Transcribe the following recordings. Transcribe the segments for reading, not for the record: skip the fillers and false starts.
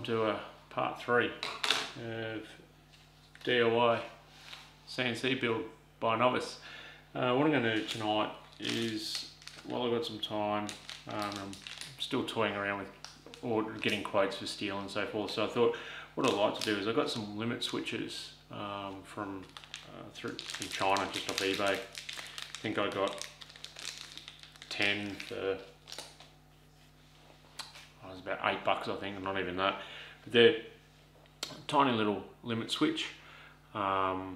welcome to part 3 of DIY CNC build by a novice. What I'm going to do tonight is, while I've got some time, I'm still toying around with or getting quotes for steel and so forth, so I thought what I'd like to do is I've got some limit switches from China, just off eBay. I think I got 10 for, it was about $8 I think, not even that. But they're a tiny little limit switch that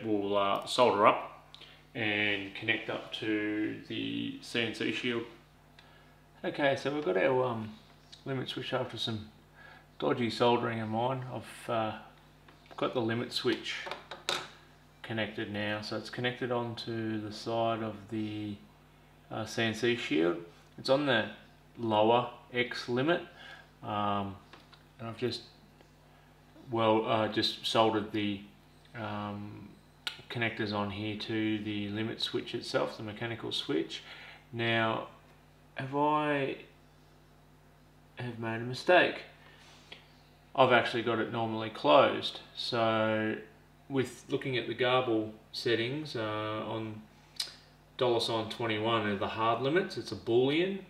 will solder up and connect up to the CNC Shield. Okay, so we've got our limit switch after some dodgy soldering of mine. I've got the limit switch connected now, so it's connected onto the side of the CNC Shield. It's on the lower X limit, and I've just soldered the connectors on here to the limit switch itself, the mechanical switch. Now, I have made a mistake. I've actually got it normally closed. So with looking at the GRBL settings on $21 are the hard limits. It's a boolean,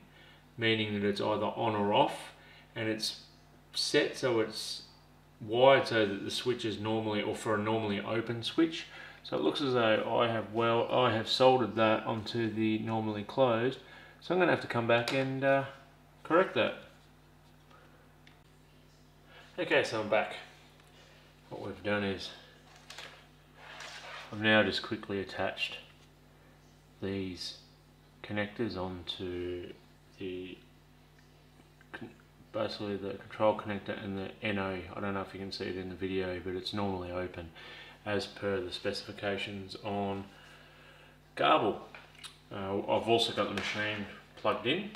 meaning that it's either on or off, and it's set so it's wired so that the switch is normally, or for a normally open switch. So it looks as though I have soldered that onto the normally closed. So I'm going to have to come back and correct that. Okay, so I'm back. What we've done is I've now just quickly attached these connectors onto basically the control connector and the NO. I don't know if you can see it in the video, but it's normally open as per the specifications on GRBL. I've also got the machine plugged in,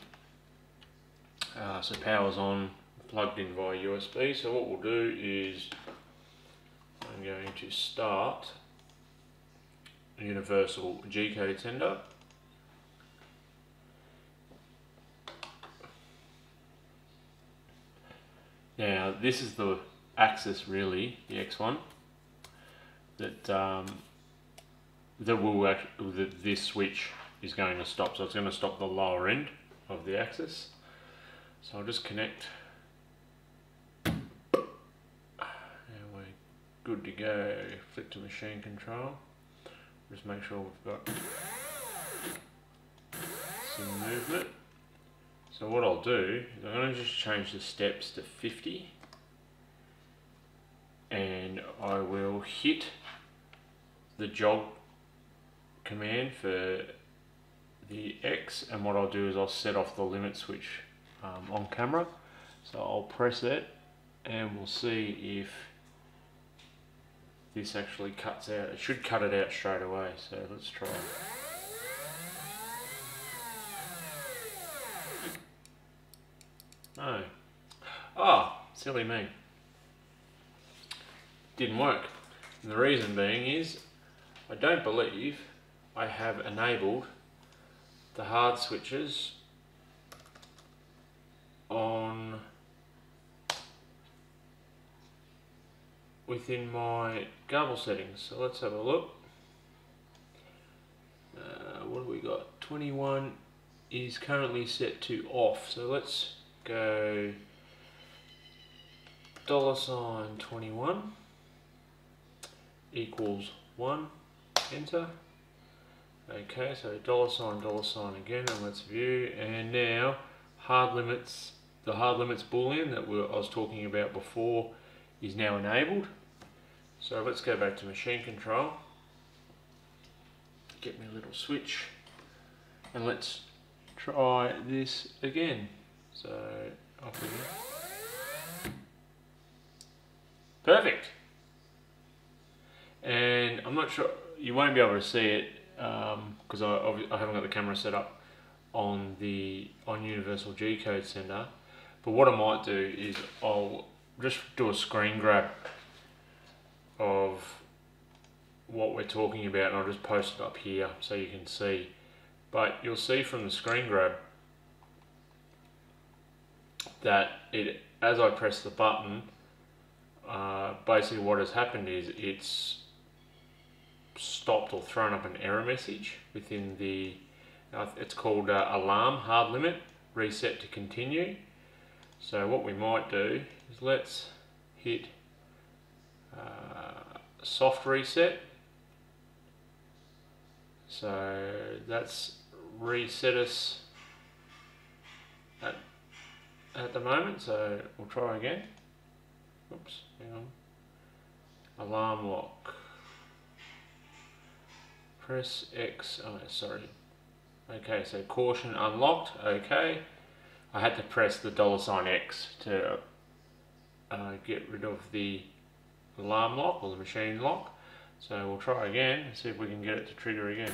so power's on, plugged in via USB. So what we'll do is I'm going to start a universal G-code sender. Now this is the axis, really, the X1, that this switch is going to stop. So it's going to stop the lower end of the axis. So I'll just connect, and we're good to go. Flick to machine control. Just make sure we've got some movement. So what I'll do is I'm going to just change the steps to 50, and I will hit the jog command for the X, and what I'll do is I'll set off the limit switch on camera. So I'll press it and we'll see if this actually cuts out. It should cut it out straight away, so let's try. No. Oh, silly me. Didn't work. And the reason being is I don't believe I have enabled the hard switches on within my GRBL settings. So let's have a look. What have we got? 21 is currently set to off. So let's go $21 equals 1, enter. Okay, so $$ again, and let's view. And now hard limits, the hard limits boolean that I was talking about before is now enabled. So let's go back to machine control, get me a little switch, and let's try this again. So off we go. Perfect. And I'm not sure, you won't be able to see it because I haven't got the camera set up on Universal G-code sender. But what I might do is I'll just do a screen grab of what we're talking about, and I'll just post it up here so you can see. But you'll see from the screen grab that it as I press the button, basically what has happened is it's stopped or thrown up an error message within the, it's called alarm hard limit, reset to continue. So what we might do is let's hit soft reset. So that's reset us at the moment, so we'll try again. Oops, hang on. Alarm lock. Press X, oh sorry. Okay, so caution unlocked, okay. I had to press the $X to get rid of the alarm lock or the machine lock. So we'll try again and see if we can get it to trigger again.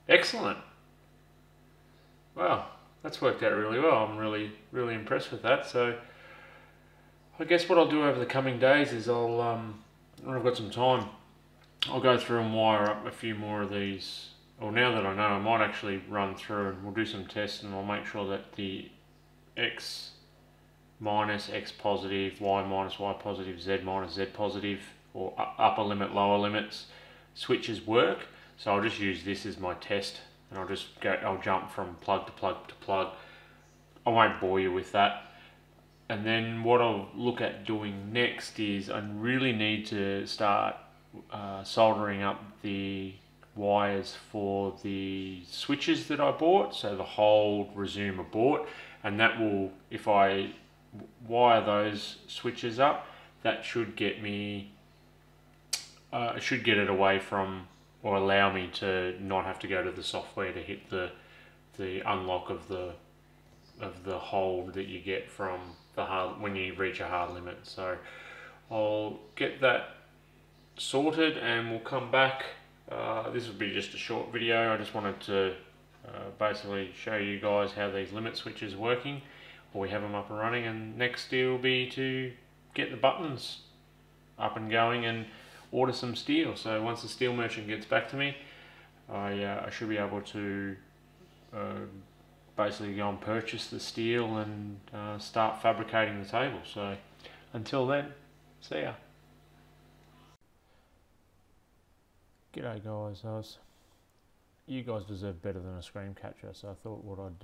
Excellent. Wow, that's worked out really well. I'm really impressed with that. So I guess what I'll do over the coming days is I'll, when I've got some time, I'll go through and wire up a few more of these. Well, now that I know, I might actually run through and we'll do some tests, and I'll make sure that the X minus, X positive, Y minus, Y positive, Z minus, Z positive, or upper limit, lower limits switches work. So I'll just use this as my test, and I'll jump from plug to plug to plug. I won't bore you with that. And then what I'll look at doing next is I really need to start soldering up the wires for the switches that I bought, so the hold, resume, abort, and that will, if I wire those switches up, that should get me, should get it away from, or allow me to not have to go to the software to hit the unlock of the hold that you get from the hard when you reach a hard limit. So I'll get that sorted and we'll come back. This will be just a short video. I just wanted to basically show you guys how these limit switches are working, or we have them up and running, and next deal will be to get the buttons up and going and order some steel. So once the steel merchant gets back to me, I should be able to basically go and purchase the steel and start fabricating the table. So until then, see ya. G'day guys, you guys deserve better than a screen capture, so I thought what I'd,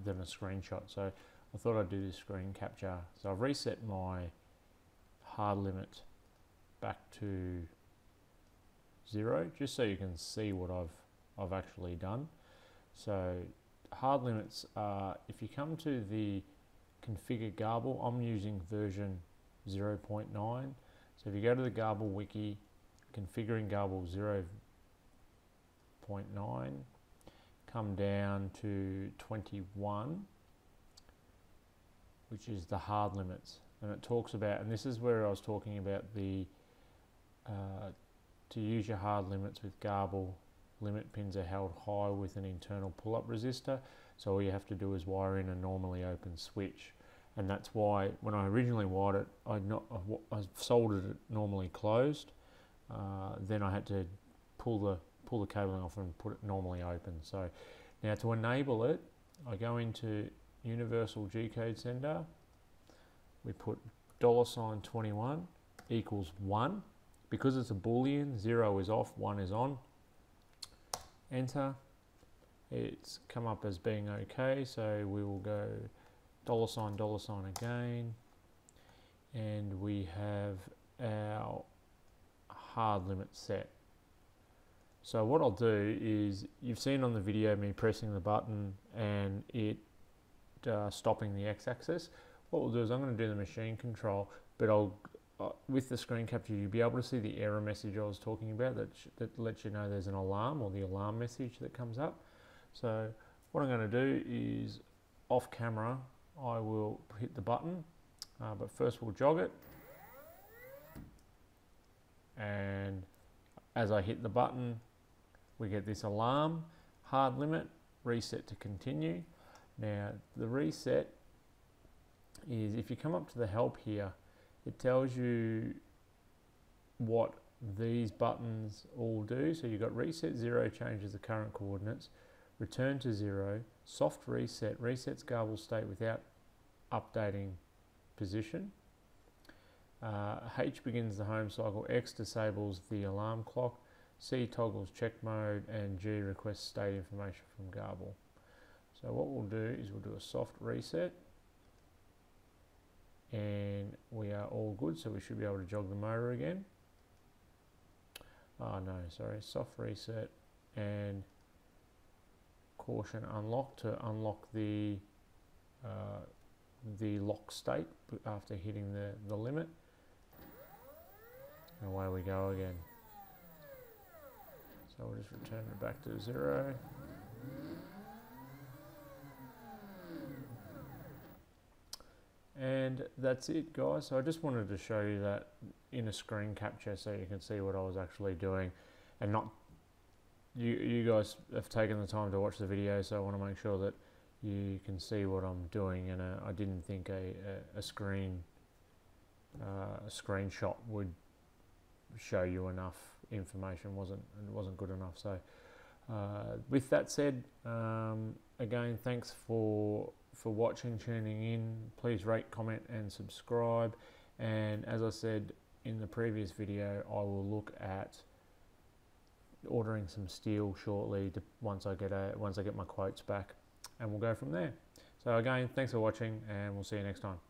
than a screenshot, so I thought I'd do this screen capture. So I've reset my hard limit back to 0, just so you can see what I've actually done. So hard limits are, if you come to the configure garble, I'm using version 0.9, so if you go to the garble wiki, configuring garble 0.9, come down to 21, which is the hard limits, and it talks about, and this is where I was talking about the to use your hard limits with garble, limit pins are held high with an internal pull-up resistor, so all you have to do is wire in a normally open switch, and that's why when I originally wired it, I soldered it normally closed. Then I had to pull the cabling off and put it normally open. So now to enable it, I go into Universal G-Code Sender. We put $21 equals 1. Because it's a Boolean, 0 is off, 1 is on. Enter. It's come up as being okay, so we will go $$ again, and we have our hard limit set. So what I'll do is, you've seen on the video me pressing the button and it stopping the x-axis. What we'll do is I'm going to do the machine control, but I'll with the screen capture you'll be able to see the error message I was talking about that lets you know there's an alarm, or the alarm message that comes up. So what I'm going to do is, off camera, I will hit the button, but first we'll jog it, and as I hit the button we get this alarm, hard limit, reset to continue. Now the reset is, if you come up to the help here, it tells you what these buttons all do. So you've got reset 0 changes the current coordinates, return to 0 Soft reset resets garble state without updating position. H begins the home cycle, X disables the alarm clock, C toggles check mode, and G requests state information from garble. So what we'll do is we'll do a soft reset, and we are all good, so we should be able to jog the motor again. Oh no, sorry, soft reset and caution unlock to unlock the lock state after hitting the limit. And away we go again. So we'll just return it back to 0. And that's it, guys. So I just wanted to show you that in a screen capture so you can see what I was actually doing, and not you guys have taken the time to watch the video, so I want to make sure that you can see what I'm doing, and I didn't think a screenshot would show you enough information. It wasn't good enough. So with that said, again, thanks for watching, tuning in. Please rate, comment and subscribe, and as I said in the previous video, I will look at ordering some steel shortly once I get my quotes back, and we'll go from there. So again, thanks for watching, and we'll see you next time.